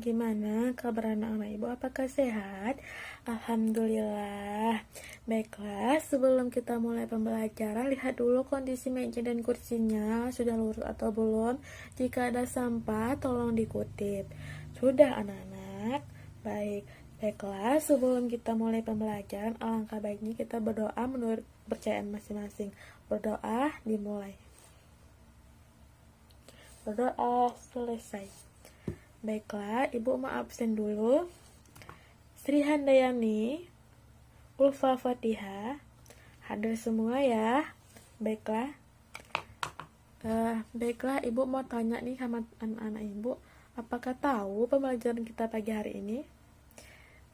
Gimana kabar anak-anak ibu? Apakah sehat? Alhamdulillah. Baiklah, sebelum kita mulai pembelajaran, lihat dulu kondisi meja dan kursinya sudah lurus atau belum. Jika ada sampah, tolong dikutip. Sudah anak-anak? Baik. Baiklah, sebelum kita mulai pembelajaran, alangkah baiknya kita berdoa menurut kepercayaan masing-masing. Berdoa dimulai. Berdoa selesai. Baiklah, ibu mau absen dulu. Sri Handayani, Ulfa Fatihah, hadir semua ya. Baiklah. Baiklah, ibu mau tanya nih sama anak-anak ibu, apakah tahu pembelajaran kita pagi hari ini?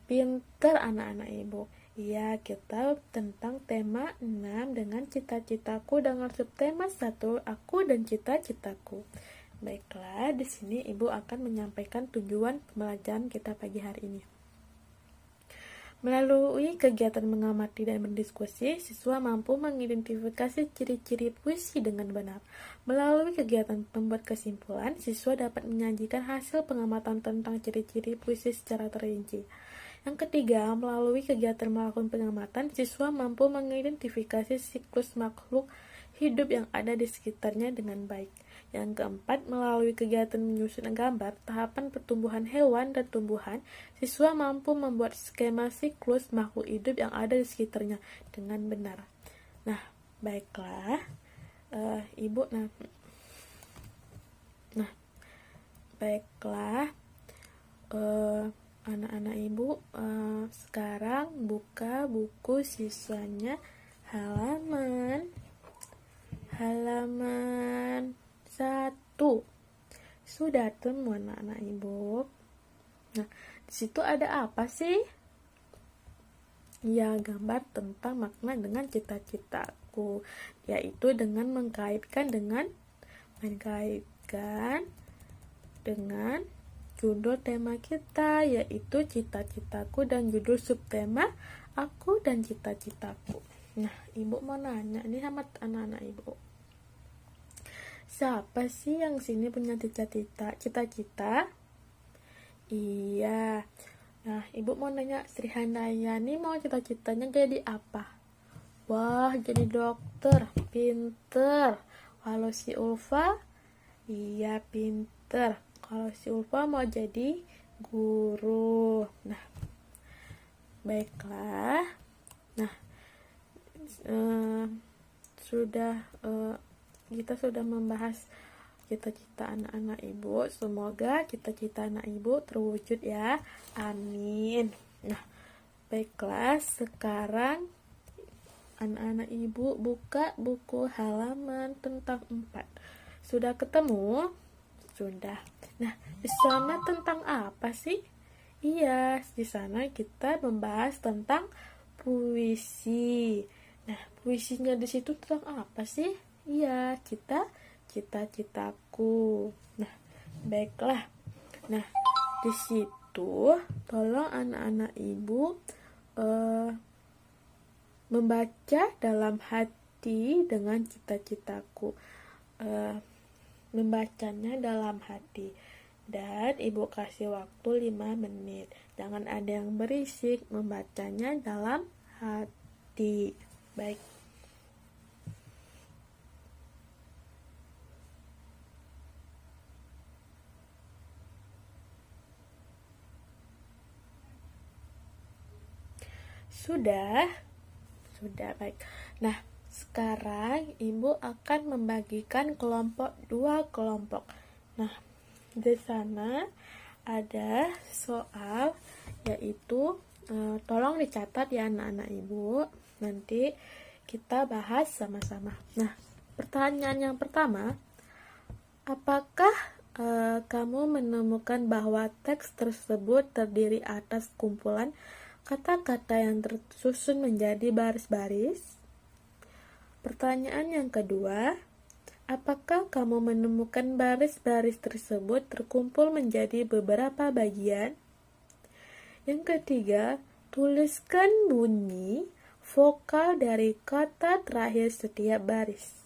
Pinter anak-anak ibu. Iya, kita tentang tema 6 dengan cita-citaku dengan subtema 1, aku dan cita-citaku. Baiklah, di sini ibu akan menyampaikan tujuan pembelajaran kita pagi hari ini. Melalui kegiatan mengamati dan berdiskusi, siswa mampu mengidentifikasi ciri-ciri puisi dengan benar. Melalui kegiatan pembuat kesimpulan, siswa dapat menyajikan hasil pengamatan tentang ciri-ciri puisi secara terinci. Yang ketiga, melalui kegiatan melakukan pengamatan, siswa mampu mengidentifikasi siklus makhluk hidup yang ada di sekitarnya dengan baik. Yang keempat, melalui kegiatan menyusun gambar tahapan pertumbuhan hewan dan tumbuhan, siswa mampu membuat skema siklus makhluk hidup yang ada di sekitarnya dengan benar. Nah, baiklah, ibu. Baiklah, anak-anak ibu, sekarang buka buku siswanya halaman 1. Sudah temu anak-anak ibu. Nah, di situ ada apa sih? Ya, gambar tentang makna dengan cita-citaku, yaitu dengan mengkaitkan dengan judul tema kita, yaitu cita-citaku, dan judul subtema aku dan cita-citaku. Nah, ibu mau nanya nih sama anak-anak ibu, siapa sih yang sini punya cita-cita? Iya. Nah, ibu mau nanya, Sri Handayani mau cita-citanya jadi apa? Wah, jadi dokter. Pinter. Kalau si Ulfa? Iya, pinter. Kalau si Ulfa mau jadi guru. Nah, baiklah. Nah, kita sudah membahas cita-cita anak-anak ibu. Semoga cita-cita anak ibu terwujud ya. Amin. Nah, baiklah, sekarang anak-anak ibu buka buku halaman tentang 4. Sudah ketemu? Sudah. Nah, di sana tentang apa sih? Iya, di sana kita membahas tentang puisi. Nah, puisinya di situ tentang apa sih? Iya, cita-citaku. Nah, baiklah. Nah, di situ tolong anak-anak ibu membaca dalam hati dengan cita-citaku. Membacanya dalam hati. Dan ibu kasih waktu 5 menit. Jangan ada yang berisik, membacanya dalam hati. Baik. Sudah, baik. Nah, sekarang ibu akan membagikan kelompok 2 kelompok. Nah, di sana ada soal, yaitu tolong dicatat ya anak-anak ibu. Nanti kita bahas sama-sama. Nah, pertanyaan yang pertama, apakah kamu menemukan bahwa teks tersebut terdiri atas kumpulan kata-kata yang tersusun menjadi baris-baris? Pertanyaan yang kedua, apakah kamu menemukan baris-baris tersebut terkumpul menjadi beberapa bagian? Yang ketiga, tuliskan bunyi vokal dari kata terakhir setiap baris.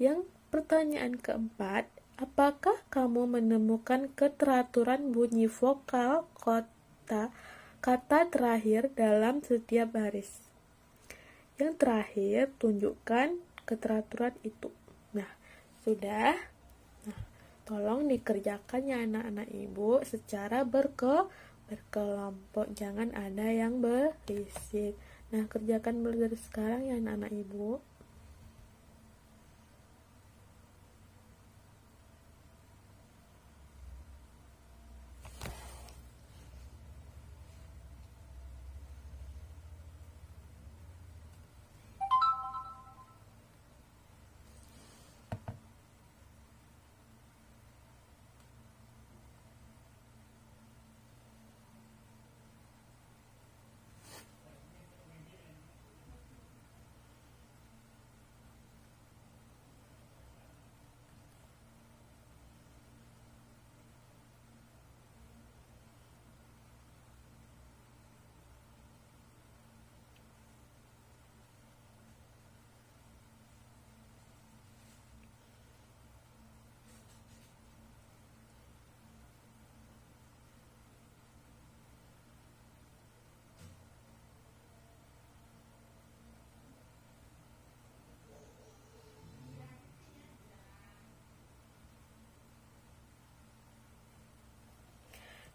Yang pertanyaan keempat, Apakah kamu menemukan keteraturan bunyi vokal kata terakhir dalam setiap baris? Yang terakhir, tunjukkan keteraturan itu. Nah, sudah. Nah, tolong dikerjakan ya anak-anak ibu secara berkelompok. Jangan ada yang berisik. Nah, kerjakan dari sekarang ya anak-anak ibu.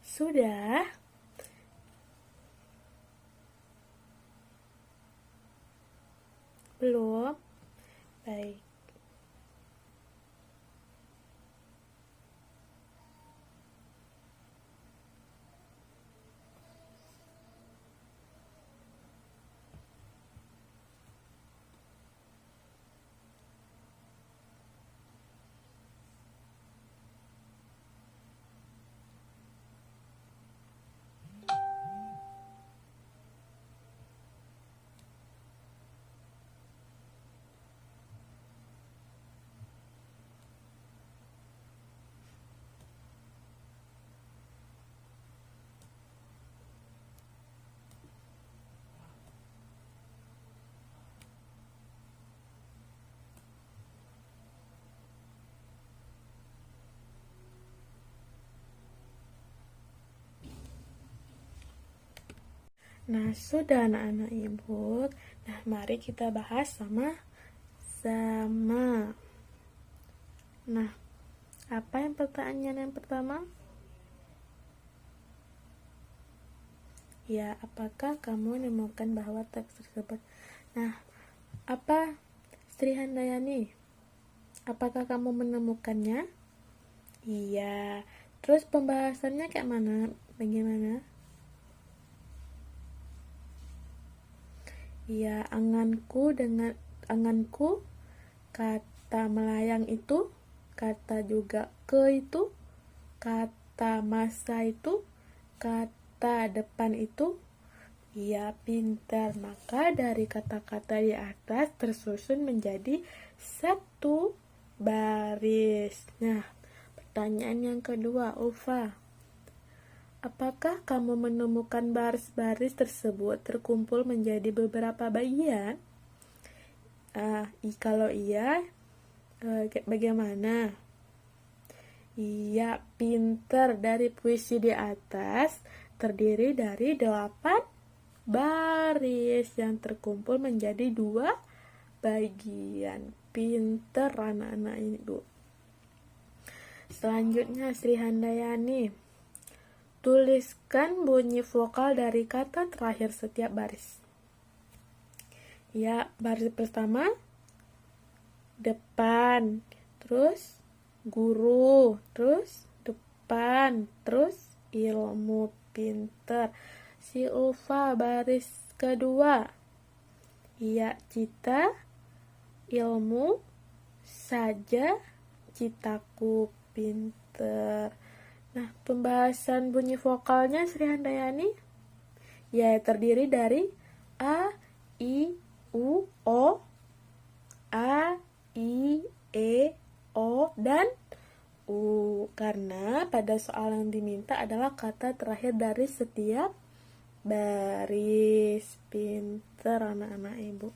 Sudah? Belum? Baik. Nah, sudah anak-anak ibu. Nah, mari kita bahas sama-sama. Nah, apa yang pertanyaan yang pertama? Ya, apakah kamu menemukan bahwa teks tersebut? Nah, apa Sri Handayani? Apakah kamu menemukannya? Iya. Terus pembahasannya kayak mana? Bagaimana? Iya, anganku, kata melayang itu, kata juga ke itu, kata masa itu, kata depan itu. Iya, pintar. Maka dari kata-kata di atas tersusun menjadi satu baris. Nah, pertanyaan yang kedua, Ulfa. Apakah kamu menemukan baris-baris tersebut terkumpul menjadi beberapa bagian? Kalau iya, bagaimana? Iya, pintar. Dari puisi di atas terdiri dari 8 baris yang terkumpul menjadi 2 bagian. Pintar anak-anak ibu. Selanjutnya Sri Handayani. Tuliskan bunyi vokal dari kata terakhir setiap baris. Ya, baris pertama depan, terus guru, terus depan, terus ilmu. Pinter. Si Ulfa baris kedua. Ya, cita, ilmu, saja, citaku. Pinter. Nah, pembahasan bunyi vokalnya Sri Handayani ya terdiri dari A, I, U, O, A, I, E, O, dan U. Karena pada soal yang diminta adalah kata terakhir dari setiap baris. Pinter anak-anak ibu.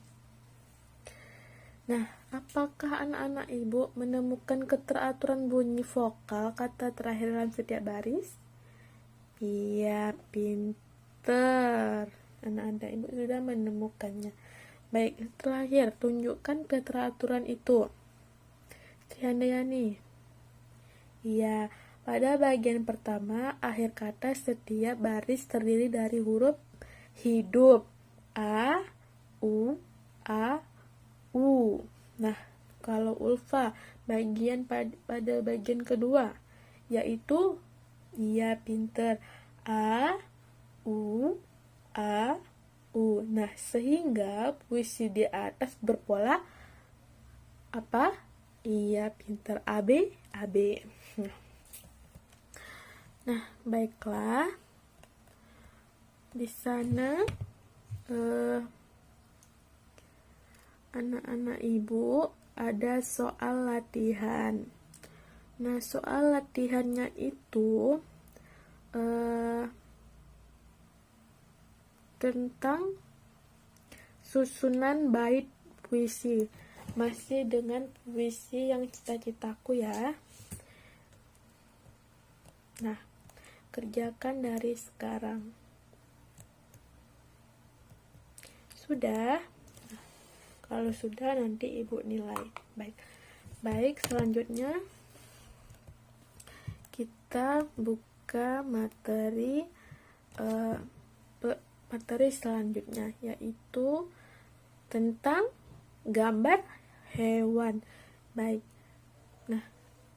Nah, Apakah anak-anak ibu menemukan keteraturan bunyi vokal kata terakhir dalam setiap baris? Iya, pinter. Anak-anak ibu sudah menemukannya. Baik, terakhir, tunjukkan keteraturan itu. Triandayani. Iya, pada bagian pertama, akhir kata setiap baris terdiri dari huruf hidup. A, U, A, U. Nah, kalau Ulfa, pada bagian kedua, yaitu, iya pinter, A, U, A, U. Nah, sehingga puisi di atas berpola apa? Iya pinter, AB, AB. Nah, baiklah. Di sana anak-anak ibu ada soal latihan. Nah, soal latihannya itu tentang susunan bait puisi. Masih dengan puisi yang cita-citaku ya. Nah, kerjakan dari sekarang. Sudah? Nah, kalau sudah nanti ibu nilai. Baik, selanjutnya kita buka materi selanjutnya, yaitu tentang gambar hewan. Baik. Nah,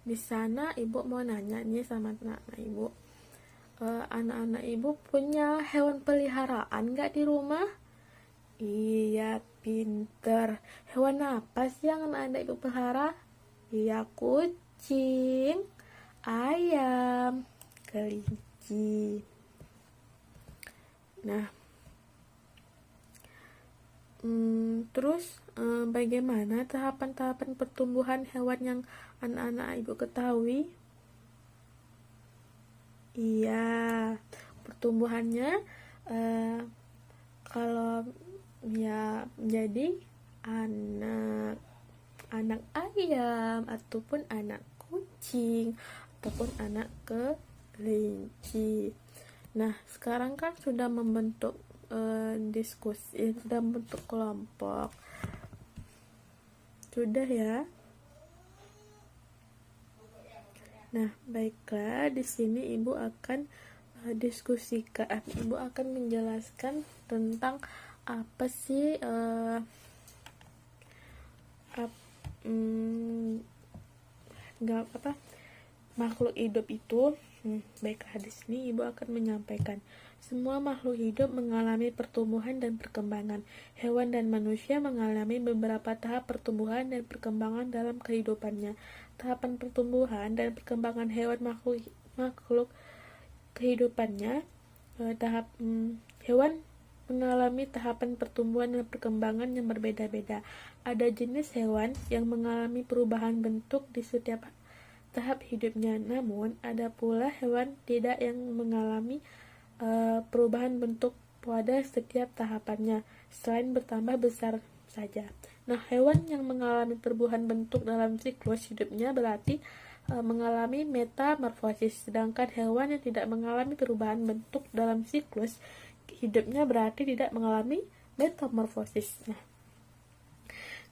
di sana ibu mau nanya nih sama anak-anak ibu. Anak-anak ibu punya hewan peliharaan nggak di rumah? Iya, pinter. Hewan apa sih yang anak-anak ibu pelihara? Iya, kucing, ayam, kelinci. Nah, terus bagaimana tahapan-tahapan pertumbuhan hewan yang anak-anak ibu ketahui? Iya, pertumbuhannya kalau ya menjadi anak ayam ataupun anak kucing ataupun anak kelinci. Nah, sekarang kan sudah membentuk diskusi, sudah membentuk kelompok. Sudah ya? Nah, baiklah, di sini ibu akan ibu akan menjelaskan tentang apa sih makhluk hidup itu. Baiklah, di sini ibu akan menyampaikan semua makhluk hidup mengalami pertumbuhan dan perkembangan. Hewan dan manusia mengalami beberapa tahap pertumbuhan dan perkembangan dalam kehidupannya. Tahapan pertumbuhan dan perkembangan hewan makhluk kehidupannya. Hewan mengalami tahapan pertumbuhan dan perkembangan yang berbeda-beda. Ada jenis hewan yang mengalami perubahan bentuk di setiap tahap hidupnya, namun ada pula hewan tidak yang mengalami perubahan bentuk pada setiap tahapannya, selain bertambah besar saja. Nah, hewan yang mengalami perubahan bentuk dalam siklus hidupnya berarti mengalami metamorfosis, sedangkan hewan yang tidak mengalami perubahan bentuk dalam siklus hidupnya berarti tidak mengalami metamorfosis. Nah,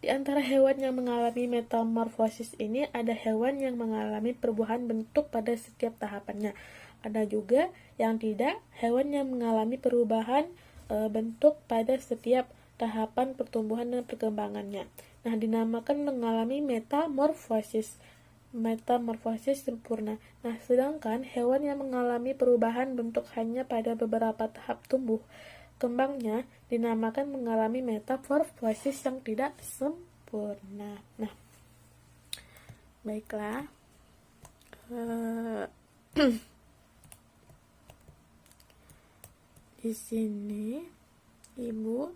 di antara hewan yang mengalami metamorfosis ini ada hewan yang mengalami perubahan bentuk pada setiap tahapannya. Ada juga yang tidak, hewan yang mengalami perubahan bentuk pada setiap tahapan pertumbuhan dan perkembangannya. Nah, dinamakan mengalami metamorfosis sempurna. Nah, sedangkan hewan yang mengalami perubahan bentuk hanya pada beberapa tahap tumbuh kembangnya dinamakan mengalami metamorfosis yang tidak sempurna. Nah, baiklah. Di sini ibu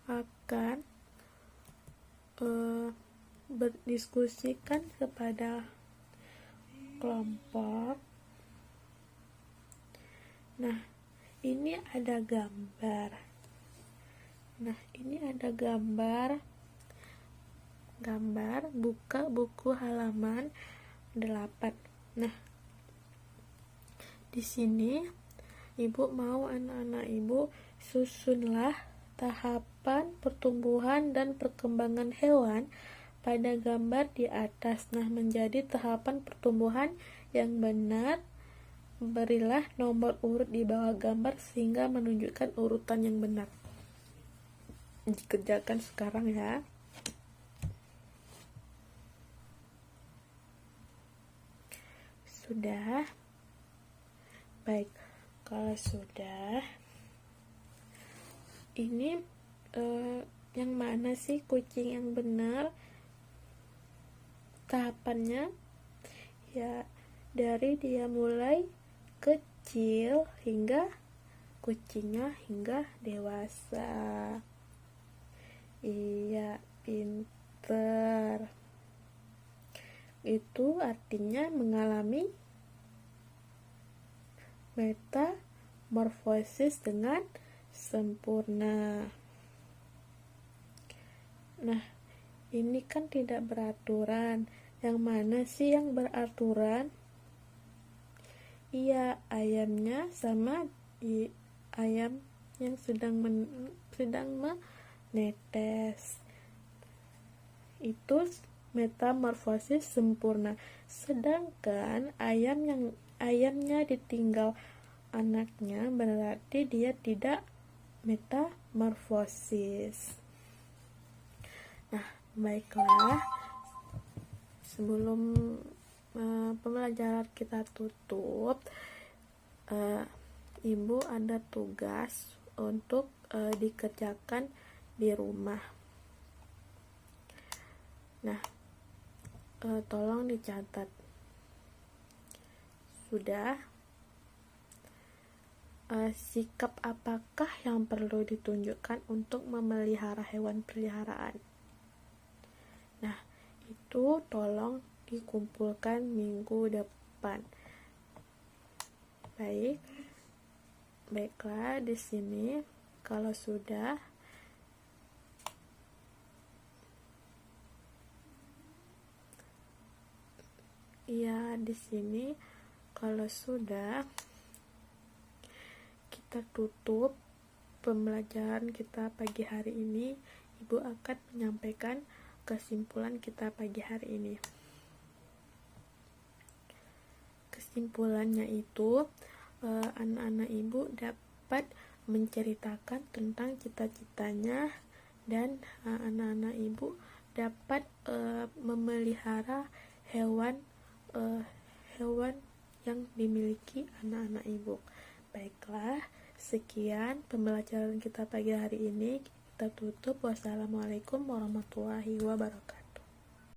akan berdiskusikan kepada kelompok. Nah, ini ada gambar. Nah, ini ada gambar buka buku halaman 8. Nah, di sini ibu mau anak-anak ibu susunlah tahapan pertumbuhan dan perkembangan hewan pada gambar di atas. Nah, menjadi tahapan pertumbuhan yang benar, berilah nomor urut di bawah gambar sehingga menunjukkan urutan yang benar. Dikerjakan sekarang ya. Sudah? Baik, kalau sudah, ini yang mana sih kucing yang benar? Tahapannya ya dari dia mulai kecil hingga kucingnya hingga dewasa. Iya, pinter. Itu artinya mengalami metamorfosis dengan sempurna. Nah, ini kan tidak beraturan. Yang mana sih yang beraturan? Iya, ayamnya sama ayam yang sedang menetes. Itu metamorfosis sempurna. Sedangkan ayamnya ditinggal anaknya berarti dia tidak metamorfosis. Nah, baiklah. Sebelum pembelajaran kita tutup, ibu ada tugas untuk dikerjakan di rumah. Nah, tolong dicatat. Sudah? Sikap apakah yang perlu ditunjukkan untuk memelihara hewan peliharaan? Nah, itu tolong dikumpulkan minggu depan. Baiklah, di sini kalau sudah ya, di sini kalau sudah kita tutup pembelajaran kita pagi hari ini. Ibu akan menyampaikan kesimpulan kita pagi hari ini. Kesimpulannya itu, anak-anak ibu dapat menceritakan tentang cita-citanya dan anak-anak ibu dapat memelihara hewan yang dimiliki anak-anak ibu. Baiklah, sekian pembelajaran kita pagi hari ini. Kita tutup. Wassalamualaikum warahmatullahi wabarakatuh.